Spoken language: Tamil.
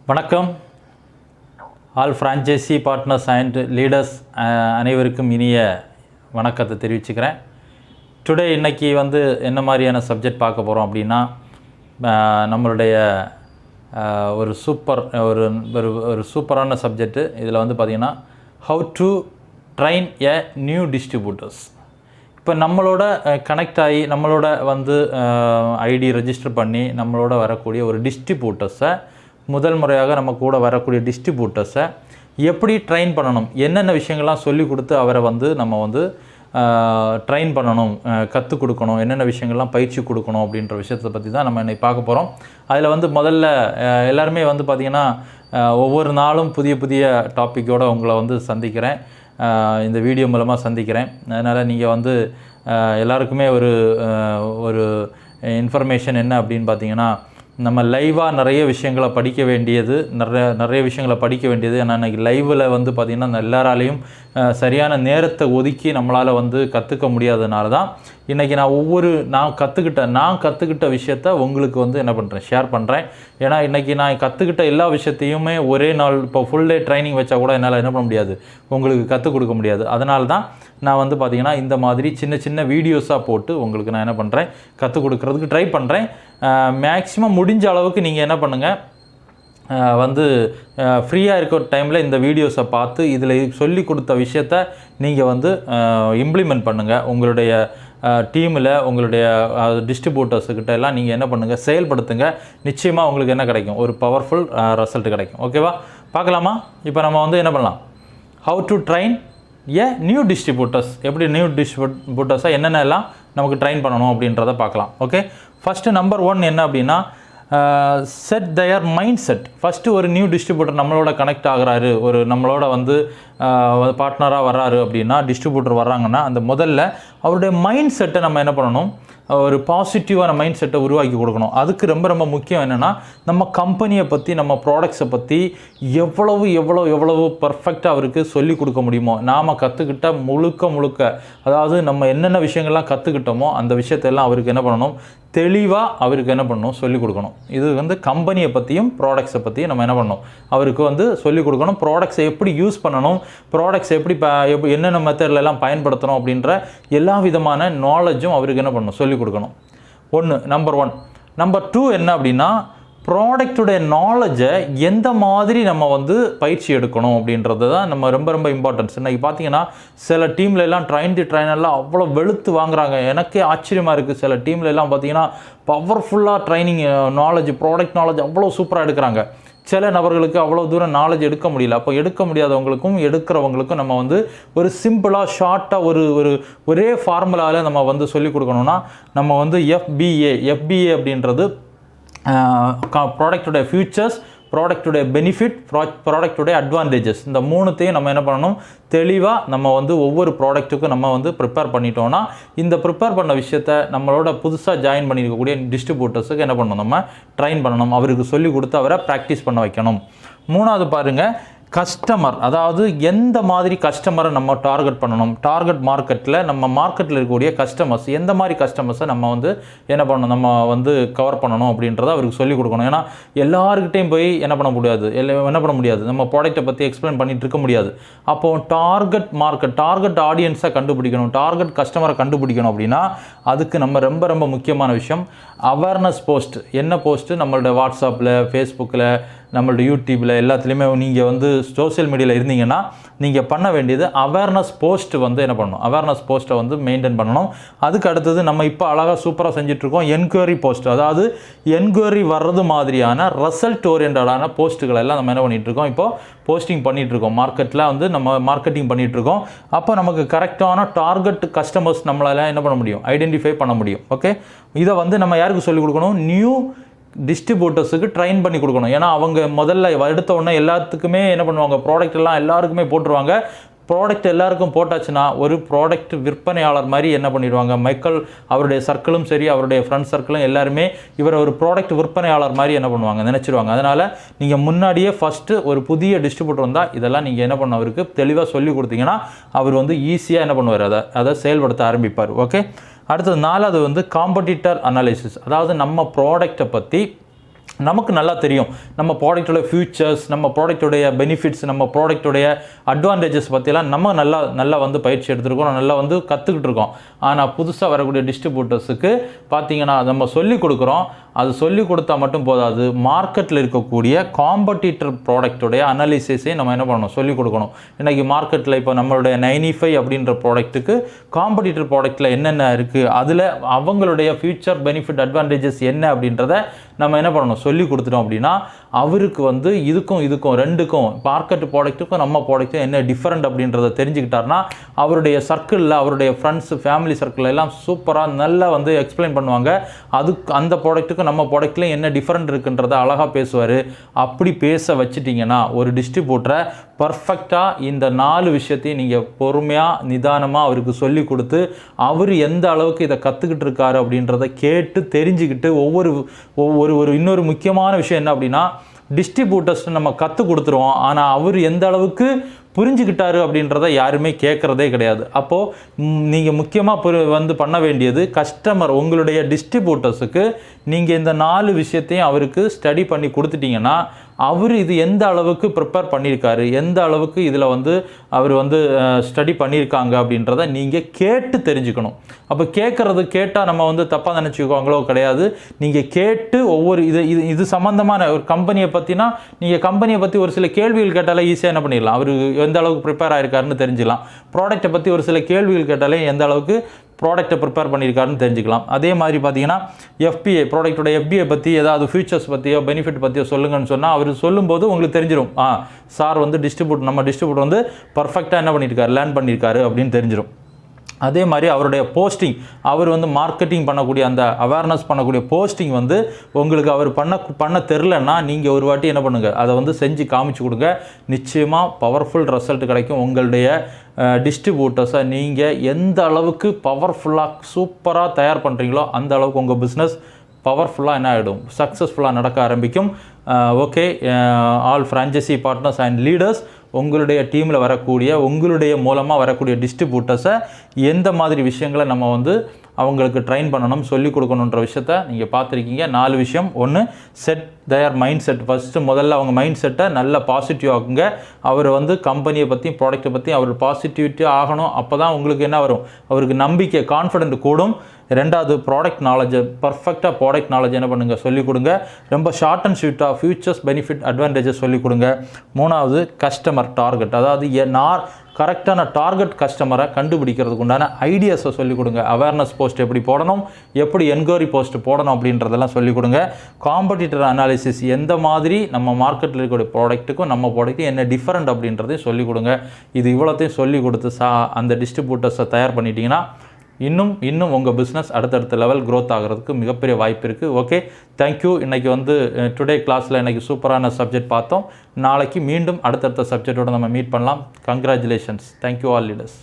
வணக்கம். All franchise partners and leaders அனைவருக்கும் இனிய வணக்கத்தை தெரிவிச்சுக்கிறேன். டுடே இன்றைக்கி என்ன மாதிரியான சப்ஜெக்ட் பார்க்க போகிறோம் அப்படின்னா, நம்மளுடைய ஒரு சூப்பரான சப்ஜெக்ட்டு. இதில் பார்த்திங்கன்னா how to drain a new distributors. இப்போ நம்மளோட கனெக்ட் ஆகி நம்மளோட ஐடி ரெஜிஸ்டர் பண்ணி நம்மளோட வரக்கூடிய ஒரு டிஸ்ட்ரிபியூட்டர்ஸை, முதல் முறையாக நம்ம கூட வரக்கூடிய டிஸ்ட்ரிபியூட்டர்ஸை எப்படி ட்ரெயின் பண்ணணும், என்னென்ன விஷயங்கள்லாம் சொல்லிக் கொடுத்து அவரை நம்ம ட்ரெயின் பண்ணணும், கற்றுக் கொடுக்கணும், என்னென்ன விஷயங்கள்லாம் பயிற்சி கொடுக்கணும் அப்படின்ற விஷயத்தை பற்றி தான் நம்ம இன்னைக்கு பார்க்க போகிறோம். அதில் முதல்ல எல்லாருமே பார்த்திங்கன்னா ஒவ்வொரு நாளும் புதிய புதிய டாப்பிக்கோடு உங்களை சந்திக்கிறேன், இந்த வீடியோ மூலமாக சந்திக்கிறேன். அதனால் நீங்கள் எல்லாருக்குமே ஒரு இன்ஃபர்மேஷன் என்ன அப்படின்னு பார்த்தீங்கன்னா, நம்ம லைவாக நிறைய விஷயங்களை படிக்க வேண்டியது, ஏன்னா இன்றைக்கி லைவில் பார்த்திங்கன்னா எல்லாராலையும் சரியான நேரத்தை ஒதுக்கி நம்மளால் கற்றுக்க முடியாதனால தான் இன்றைக்கி நான் கற்றுக்கிட்ட விஷயத்த உங்களுக்கு என்ன பண்ணுறேன், ஷேர் பண்ணுறேன். ஏன்னா இன்றைக்கி நான் கற்றுக்கிட்ட எல்லா விஷயத்தையுமே ஒரே நாள் இப்போ ஃபுல் டே ட்ரைனிங் வச்சா கூட என்னால் என்ன பண்ண முடியாது, உங்களுக்கு கற்றுக் கொடுக்க முடியாது. அதனால தான் நான் பார்த்திங்கன்னா இந்த மாதிரி சின்ன சின்ன வீடியோஸாக போட்டு உங்களுக்கு நான் என்ன பண்ணுறேன், கற்றுக் கொடுக்குறதுக்கு ட்ரை பண்ணுறேன். மேக்ஸிமம் முடிஞ்ச அளவுக்கு நீங்கள் என்ன பண்ணுங்கள், ஃப்ரீயாக இருக்கிற டைமில் இந்த வீடியோஸை பார்த்து இதில் சொல்லி கொடுத்த விஷயத்த நீங்கள் இம்ப்ளிமெண்ட் பண்ணுங்கள். உங்களுடைய டீமில் உங்களுடைய டிஸ்ட்ரிபியூட்டர்ஸுக்கிட்ட எல்லாம் நீங்கள் என்ன பண்ணுங்கள், செயல்படுத்துங்க. நிச்சயமாக உங்களுக்கு என்ன கிடைக்கும், ஒரு பவர்ஃபுல் ரிசல்ட் கிடைக்கும். ஓகேவா, பார்க்கலாமா? இப்போ நம்ம என்ன பண்ணலாம், how to drain a new distributors, எப்படி நியூ டிஸ்ட்ரிபியூட்டர்ஸாக என்னென்னலாம் நமக்கு ட்ரைன் பண்ணணும் அப்படின்றத பார்க்கலாம். ஓகே, ஃபஸ்ட்டு நம்பர் 1 என்ன அப்படின்னா, set their mind set. First ஒரு நியூ டிஸ்ட்ரிபியூட்டர் நம்மளோட கனெக்ட் ஆகிறாரு, ஒரு நம்மளோட பார்ட்னராக வர்றாரு அப்படின்னா, டிஸ்ட்ரிபியூட்டர் வர்றாங்கன்னா, அந்த முதல்ல அவருடைய மைண்ட் செட்டை நம்ம என்ன பண்ணணும், ஒரு பாசிட்டிவான மைண்ட் செட்டை உருவாக்கி கொடுக்கணும். அதுக்கு ரொம்ப ரொம்ப முக்கியம் என்னென்னா, நம்ம கம்பெனியை பற்றி, நம்ம ப்ராடக்ட்ஸை பற்றி எவ்வளவு பர்ஃபெக்டாக அவருக்கு சொல்லிக் கொடுக்க முடியுமோ, நாம் கற்றுக்கிட்ட முழுக்க அதாவது நம்ம என்னென்ன விஷயங்கள்லாம் கற்றுக்கிட்டோமோ அந்த விஷயத்தெல்லாம் அவருக்கு என்ன பண்ணணும், தெளிவாக அவருக்கு என்ன பண்ணணும், சொல்லிக் கொடுக்கணும். இது கம்பெனியை பற்றியும் ப்ராடக்ட்ஸை பற்றியும் நம்ம என்ன பண்ணணும், அவருக்கு சொல்லிக் கொடுக்கணும். ப்ராடக்ட்ஸை எப்படி யூஸ் பண்ணணும், ப்ராடக்ட்ஸ் எப்படி என்னென்ன மெத்தட்லலாம் பயன்படுத்தணும் அப்படின்ற எல்லா விதமான நாலேஜும் அவருக்கு என்ன பண்ணணும், சொல்லிக் கொடுக்கணும். நம்பர் 1. நம்பர் 2 என்ன அப்படின்னா, ப்ராடக்டுடைய நாலேஜை எந்த மாதிரி நம்ம பயிற்சி எடுக்கணும் அப்படின்றது தான் நம்ம ரொம்ப இம்பார்ட்டன்ஸ். இன்றைக்கி பார்த்தீங்கன்னா சில டீமில் எல்லாம் ட்ரைனர்லாம் அவ்வளோ வெளுத்து வாங்குறாங்க. எனக்கே ஆச்சரியமாக இருக்குது. சில டீமில் எல்லாம் பார்த்தீங்கன்னா பவர்ஃபுல்லாக ட்ரைனிங் நாலேஜ், ப்ராடக்ட் நாலேஜ் அவ்வளோ சூப்பராக எடுக்கிறாங்க. சில நபர்களுக்கு அவ்வளோ தூரம் நாலேஜ் எடுக்க முடியல. அப்போ எடுக்க முடியாதவங்களுக்கும் எடுக்கிறவங்களுக்கும் நம்ம ஒரு சிம்பிளாக ஷார்ட்டாக ஒரே ஃபார்முலாவில் நம்ம சொல்லிக் கொடுக்கணுன்னா, நம்ம எஃபிஏ அப்படின்றது ப்ராடக்டுடைய ஃபியூச்சர்ஸ், ப்ராடக்டுடைய பெனிஃபிட், ப்ராடக்டுடைய அட்வான்டேஜஸ், இந்த மூணுத்தையும் நம்ம என்ன பண்ணணும், தெளிவாக நம்ம ஒவ்வொரு ப்ராடக்ட்டுக்கும் நம்ம ப்ரிப்பேர் பண்ணிட்டோன்னா, இந்த ப்ரிப்பேர் பண்ண விஷயத்தை நம்மளோட புதுசாக ஜாயின் பண்ணியிருக்கக்கூடிய டிஸ்ட்ரிபியூட்டர்ஸுக்கு என்ன பண்ணணும், நம்ம ட்ரைன் பண்ணணும், அவருக்கு சொல்லிக் கொடுத்து அவரை ப்ராக்டிஸ் பண்ண வைக்கணும். 3வது பாருங்கள், கஸ்டமர். அதாவது எந்த மாதிரி கஸ்டமரை நம்ம டார்கெட் பண்ணணும், டார்கெட் மார்க்கெட்டில் நம்ம மார்க்கெட்டில் இருக்கக்கூடிய கஸ்டமர்ஸ், எந்த மாதிரி கஸ்டமர்ஸை நம்ம என்ன பண்ணணும், நம்ம கவர் பண்ணணும் அப்படின்றத அவருக்கு சொல்லிக் கொடுக்கணும். ஏன்னா எல்லாருக்கிட்டையும் போய் என்ன பண்ண முடியாது, நம்ம ப்ராடக்ட்டை பற்றி எக்ஸ்பிளைன் பண்ணிட்டு இருக்க முடியாது. அப்போது டார்கெட் மார்க்கெட், டார்கெட் ஆடியன்ஸை கண்டுபிடிக்கணும், டார்கெட் கஸ்டமரை கண்டுபிடிக்கணும். அப்படின்னா அதுக்கு நம்ம ரொம்ப முக்கியமான விஷயம் அவேர்னஸ் போஸ்ட். என்ன போஸ்ட்டு, நம்மளோட வாட்ஸ்அப்பில், ஃபேஸ்புக்கில், நம்மளோட யூடியூப்பில் எல்லாத்துலேயுமே நீங்கள் சோஷியல் மீடியாவில் இருந்தீங்கன்னா நீங்கள் பண்ண வேண்டியது அவேர்னஸ் போஸ்ட் என்ன பண்ணணும், அவேர்னஸ் போஸ்ட்டை மெயின்டைன் பண்ணணும். அதுக்கு அடுத்தது நம்ம இப்போ அழகாக சூப்பராக செஞ்சிட்ருக்கோம் என்கொயரி போஸ்ட். அதாவது என்கொயரி வர்றது மாதிரியான ரிசல்ட் ஓரியன்டான போஸ்ட்டுகள் எல்லாம் நம்ம என்ன பண்ணிகிட்ருக்கோம், இப்போது போஸ்டிங் பண்ணிகிட்ருக்கோம். மார்க்கெட்டில் நம்ம மார்க்கெட்டிங் பண்ணிகிட்ருக்கோம். அப்போ நமக்கு கரெக்டான டார்கெட் கஸ்டமர்ஸ் நம்மளால் என்ன பண்ண முடியும், ஐடென்டிஃபை பண்ண முடியும். ஓகே, இதை நம்ம யாருக்கு சொல்லிக் கொடுக்கணும், நியூ டிஸ்ட்ரிபியூட்டர்ஸுக்கு ட்ரைன் பண்ணி கொடுக்கணும். ஏன்னா அவங்க முதல்ல எடுத்த உடனே எல்லாத்துக்குமே என்ன பண்ணுவாங்க, ப்ராடக்ட் எல்லாம் எல்லாருக்குமே போட்டுருவாங்க. ப்ராடக்ட் எல்லாருக்கும் போட்டாச்சுன்னா ஒரு ப்ராடக்ட் விற்பனையாளர் மாதிரி என்ன பண்ணிடுவாங்க, மைக்கேல் அவருடைய சர்க்கிளும் சரி, அவருடைய ஃப்ரெண்ட் சர்க்கிளும் எல்லாருமே இவரை ஒரு ப்ராடக்ட் விற்பனையாளர் மாதிரி என்ன பண்ணுவாங்க, நினச்சிடுவாங்க. அதனால் நீங்கள் முன்னாடியே ஃபஸ்ட்டு ஒரு புதிய டிஸ்ட்ரிபியூட்டர் வந்தால் இதெல்லாம் நீங்கள் என்ன பண்ண, அவருக்கு தெளிவாக சொல்லி கொடுத்தீங்கன்னா அவர் ஈஸியாக என்ன பண்ணுவார், அதை செயல்படுத்த ஆரம்பிப்பார். ஓகே, அடுத்தது 4வது காம்படிட்டர் அனாலிசிஸ். அதாவது நம்ம ப்ராடக்டை பற்றி நமக்கு நல்லா தெரியும் நம்ம ப்ராடக்டோட ஃபியூச்சர்ஸ், நம்ம ப்ராடக்டோடைய பெனிஃபிட்ஸ், நம்ம ப்ராடக்டோடைய அட்வான்டேஜஸ் பற்றியெல்லாம் நம்ம நல்லா வந்து பயிற்சி எடுத்துருக்கோம், நல்லா வந்து கற்றுக்கிட்டு இருக்கோம். ஆனால் புதுசாக வரக்கூடிய டிஸ்ட்ரிபியூட்டர்ஸுக்கு பார்த்தீங்கன்னா நம்ம சொல்லிக் கொடுக்குறோம். அது சொல்லிக் கொடுத்தா மட்டும் போதாது, மார்க்கெட்டில் இருக்கக்கூடிய காம்படிட்டர் ப்ராடக்டோடைய அனாலிசிஸையும் நம்ம என்ன பண்ணணும், சொல்லிக் கொடுக்கணும். இன்றைக்கி மார்க்கெட்டில் இப்போ நம்மளுடைய 95 அப்படின்ற ப்ராடக்ட்டுக்கு காம்படிட்டர் ப்ராடக்ட்டில் என்னென்ன இருக்குது, அதில் அவங்களுடைய ஃபியூச்சர் பெனிஃபிட் அட்வான்டேஜஸ் என்ன அப்படின்றத நம்ம என்ன பண்ணணும், சொல்லி கொடுத்துட்டோம் அப்படின்னா அவருக்கு வந்து இதுக்கும் ரெண்டுக்கும் மார்க்கெட் ப்ராடக்ட்டுக்கும் நம்ம ப்ராடக்ட்டும் என்ன டிஃப்ரெண்ட் அப்படின்றத தெரிஞ்சுக்கிட்டாருன்னா அவருடைய சர்க்கிளில், அவருடைய ஃப்ரெண்ட்ஸ் ஃபேமிலி சர்க்கிள் எல்லாம் சூப்பராக நல்லா வந்து எக்ஸ்பிளைன் பண்ணுவாங்க. அந்த ப்ராடக்ட்டுக்கும் நம்ம ப்ராடக்ட்லேயும் என்ன டிஃப்ரெண்ட் இருக்குன்றதை அழகாக பேசுவார். அப்படி பேச வச்சுட்டிங்கன்னா ஒரு டிஸ்ட்ரிபியூட்டரை பர்ஃபெக்டாக இந்த 4 விஷயத்தையும் நீங்கள் பொறுமையாக நிதானமாக அவருக்கு சொல்லி கொடுத்து அவர் எந்த அளவுக்கு இதை கற்றுக்கிட்டு இருக்காரு அப்படின்றத கேட்டு தெரிஞ்சுக்கிட்டு இன்னொரு முக்கியமான விஷயம் என்ன அப்படின்னா, டிஸ்ட்ரிபியூட்டர்ஸ் நம்ம கற்றுக் கொடுத்துருவோம், ஆனால் அவர் எந்த அளவுக்கு புரிஞ்சுக்கிட்டாரு அப்படின்றத யாருமே கேட்குறதே கிடையாது. அப்போது நீங்கள் முக்கியமாக வந்து பண்ண வேண்டியது கஸ்டமர், உங்களுடைய டிஸ்ட்ரிபியூட்டர்ஸுக்கு நீங்கள் இந்த 4 விஷயத்தையும் அவருக்கு ஸ்டடி பண்ணி கொடுத்துட்டிங்கன்னா அவர் இது எந்த அளவுக்கு ப்ரிப்பேர் பண்ணியிருக்காரு, எந்த அளவுக்கு இதில் வந்து அவர் வந்து ஸ்டடி பண்ணியிருக்காங்க அப்படின்றத நீங்கள் கேட்டு தெரிஞ்சுக்கணும். அப்போ கேட்டால் நம்ம வந்து தப்பாக நினச்சிக்குவாங்களோ கிடையாது. நீங்கள் கேட்டு ஒவ்வொரு இது சம்மந்தமான ஒரு கம்பெனியை பற்றினா நீங்கள் கம்பெனியை பற்றி ஒரு சில கேள்விகள் கேட்டாலே ஈஸியாக என்ன பண்ணிடலாம், அவர் எந்த அளவுக்கு ப்ரிப்பேர் ஆகிருக்காருன்னு தெரிஞ்சுக்கலாம். ப்ராடக்ட்டை பற்றி ஒரு சில கேள்விகள் கேட்டாலே எந்த அளவுக்கு ப்ராடக்ட்டை ப்ரிப்பேர் பண்ணியிருக்காருன்னு தெரிஞ்சுக்கலாம். அதே மாதிரி பார்த்தீங்கன்னா FBA ப்ராடக்ட்டோட FBA பற்றி ஏதாவது ஃபியூச்சர்ஸ் பற்றியோ பெனிஃபிட் பற்றியோ சொல்லுங்கன்னு சொன்னால் அவர் சொல்லும்போது உங்களுக்கு தெரிஞ்சிடும், சார் வந்து நம்ம டிஸ்ட்ரிபியூட்டர் வந்து பர்ஃபெக்டாக என்ன பண்ணியிருக்காரு, லேர்ன் பண்ணியிருக்காரு அப்படின்னு தெரிஞ்சிடும். அதே மாதிரி அவருடைய போஸ்டிங், அவர் வந்து மார்க்கெட்டிங் பண்ணக்கூடிய அந்த அவேர்னஸ் பண்ணக்கூடிய போஸ்டிங் வந்து உங்களுக்கு அவர் பண்ண தெரிலன்னா நீங்கள் ஒரு வாட்டி என்ன பண்ணுங்கள், அதை வந்து செஞ்சு காமிச்சு கொடுங்க. நிச்சயமாக பவர்ஃபுல் ரிசல்ட் கிடைக்கும். உங்களுடைய டிஸ்ட்ரிபியூட்டர்ஸை நீங்கள் எந்த அளவுக்கு பவர்ஃபுல்லாக சூப்பராக தயார் பண்ணுறீங்களோ அந்த அளவுக்கு உங்கள் பிஸ்னஸ் பவர்ஃபுல்லாக என்ன ஆகிடும், சக்ஸஸ்ஃபுல்லாக நடக்க ஆரம்பிக்கும். Okay, all franchise partners and leaders, உங்களுடைய டீமில் வரக்கூடிய உங்களுடைய மூலமாக வரக்கூடிய டிஸ்ட்ரிபியூட்டர்ஸை எந்த மாதிரி விஷயங்களை நம்ம வந்து அவங்களுக்கு ட்ரெயின் பண்ணணும், சொல்லிக் கொடுக்கணுன்ற விஷயத்த நீங்கள் பார்த்துருக்கீங்க. 4 விஷயம். 1, செட் தயர் மைண்ட் செட். முதல்ல அவங்க மைண்ட் செட்டை நல்ல பாசிட்டிவ் ஆகுங்க. அவர் வந்து கம்பெனியை பற்றியும் ப்ராடக்ட்டை பற்றியும் அவர் பாசிட்டிவிட்டி ஆகணும். அப்போ தான் உங்களுக்கு என்ன வரும், அவருக்கு நம்பிக்கை, கான்ஃபிடென்ட் கூடும். 2வது, ப்ராடக்ட் நாலேஜ், பர்ஃபெக்டாக ப்ராடக்ட் நாலேஜ் என்ன பண்ணுங்கள், சொல்லிக் கொடுங்க. ரொம்ப ஷார்ட் அண்ட் ஸ்வீட்டாக ஃபியூச்சர்ஸ் பெனிஃபிட் அட்வான்டேஜஸ் சொல்லிக் கொடுங்க. 3வது, கஸ்டமர் டார்கெட், அதாவது கரெக்டான டார்கெட் கஸ்டமரை கண்டுபிடிக்கிறதுக்கு உண்டான ஐடியாஸை சொல்லிக் கொடுங்க. அவேர்னஸ் போஸ்ட் எப்படி போடணும், எப்படி என்கொயரி போஸ்ட் போடணும் அப்படின்றதெல்லாம் சொல்லிக் கொடுங்க. காம்படிட்டர் அனாலிசிஸ், எந்த மாதிரி நம்ம மார்க்கெட்டில் இருக்கக்கூடிய ப்ராடக்ட்டுக்கும் நம்ம ப்ராடக்ட்டும் என்ன டிஃப்ரெண்ட் அப்படின்றதையும் சொல்லிக் கொடுங்க. இது இவ்வளோத்தையும் சொல்லிக் கொடுத்து அந்த டிஸ்ட்ரிபியூட்டர்ஸை தயார் பண்ணிட்டீங்கன்னா இன்னும் உங்கள் பிஸ்னஸ் அடுத்தடுத்த லெவல் க்ரோத் ஆகிறதுக்கு மிகப்பெரிய வாய்ப்பு இருக்குது. Okay, thank you. இன்றைக்கி வந்து டுடே கிளாஸில் இன்றைக்கி சூப்பரான சப்ஜெக்ட் பார்த்தோம். நாளைக்கு மீண்டும் அடுத்தடுத்த சப்ஜெக்டோடு நம்ம மீட் பண்ணலாம். கங்க்ராச்சுலேஷன்ஸ். Thank you all leaders.